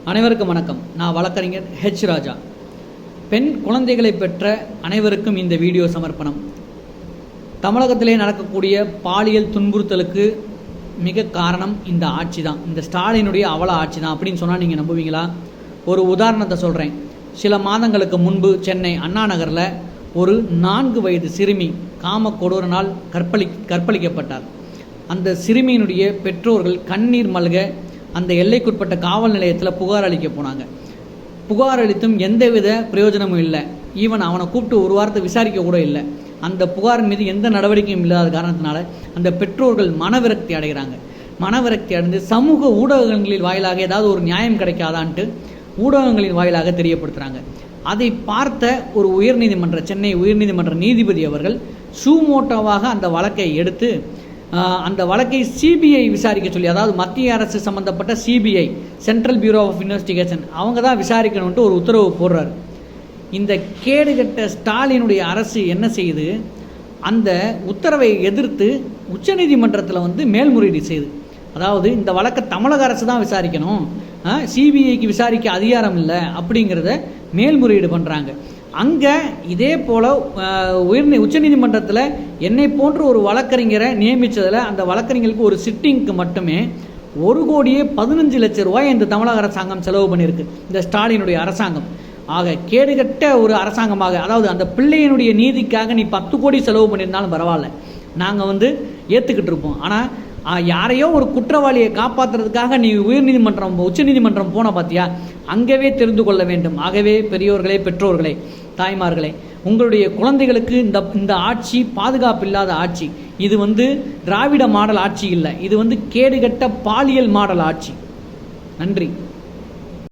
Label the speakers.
Speaker 1: அனைவருக்கும் வணக்கம். நான் வழக்கறிஞர் ஹெச் ராஜா. பெண் குழந்தைகளை பெற்ற அனைவருக்கும் இந்த வீடியோ சமர்ப்பணம். தமிழகத்திலே நடக்கக்கூடிய பாலியல் துன்புறுத்தலுக்கு மிக காரணம் இந்த ஆட்சி தான். இந்த ஸ்டாலினுடைய அவல ஆட்சி தான் அப்படின்னு சொன்னால் நீங்கள் நம்புவீங்களா? ஒரு உதாரணத்தை சொல்கிறேன். சில மாதங்களுக்கு முன்பு சென்னை அண்ணா நகரில் ஒரு 4 வயது சிறுமி காம கொடூரனால் கற்பழிக்கப்பட்டார். அந்த சிறுமியினுடைய பெற்றோர்கள் கண்ணீர் மல்க அந்த எல்லைக்குட்பட்ட காவல் நிலையத்தில் புகார் அளிக்க போனாங்க. புகார் அளித்தும் எந்தவித பிரயோஜனமும் இல்லை. ஈவன் அவனை கூப்பிட்டு ஒரு வாரத்தை விசாரிக்க கூட இல்லை. அந்த புகாரின் மீது எந்த நடவடிக்கையும் இல்லாத காரணத்தினால அந்த பெற்றோர்கள் மனவிரக்தி அடைகிறாங்க. மனவிரக்தி அடைந்து சமூக ஊடகங்களின் வாயிலாக ஏதாவது ஒரு நியாயம் கிடைக்காதான்ட்டு ஊடகங்களின் வாயிலாக தெரியப்படுத்துகிறாங்க. அதை பார்த்த ஒரு சென்னை உயர்நீதிமன்ற நீதிபதி அவர்கள் சூமோட்டோவாக அந்த வழக்கை எடுத்து அந்த வழக்கை சிபிஐ விசாரிக்க சொல்லி, அதாவது மத்திய அரசு சம்மந்தப்பட்ட CBI, central bureau of investigation, அவங்க தான் விசாரிக்கணுன்ட்டு ஒரு உத்தரவு போடுறாரு. இந்த கேடுகட்ட ஸ்டாலினுடைய அரசு என்ன செய்யுது? அந்த உத்தரவை எதிர்த்து உச்சநீதிமன்றத்தில் மேல்முறையீடு செய்யுது. அதாவது இந்த வழக்கை தமிழக அரசு தான் விசாரிக்கணும், சிபிஐக்கு விசாரிக்க அதிகாரம் இல்லை அப்படிங்கிறத மேல்முறையீடு பண்ணுறாங்க. அங்கே இதே போல் உச்சநீதிமன்றத்தில் என்னை போன்ற ஒரு வழக்கறிஞரை நியமித்ததில் அந்த வழக்கறிஞருக்கு ஒரு சிட்டிங்க்கு மட்டுமே 1,15,00,000 ரூபாய் இந்த தமிழக அரசாங்கம் செலவு பண்ணியிருக்கு, இந்த ஸ்டாலினுடைய அரசாங்கம். ஆக கேடுகட்ட ஒரு அரசாங்கமாக, அதாவது அந்த பிள்ளையினுடைய நீதிக்காக நீ 10 கோடி செலவு பண்ணியிருந்தாலும் பரவாயில்ல, நாங்கள் ஏற்றுக்கிட்டு இருப்போம். ஆனால் யாரையோ ஒரு குற்றவாளியை காப்பாற்றுறதுக்காக நீ உச்சநீதிமன்றம் போன பார்த்தியா, அங்கவே தெரிந்து கொள்ள வேண்டும். ஆகவே பெரியோர்களே, பெற்றோர்களே, தாய்மார்களே, உங்களுடைய குழந்தைகளுக்கு இந்த ஆட்சி பாதுகாப்பு இல்லாத ஆட்சி. இது திராவிட மாடல் ஆட்சி இல்லை, இது கேடுகட்ட பாலியல் மாடல் ஆட்சி. நன்றி.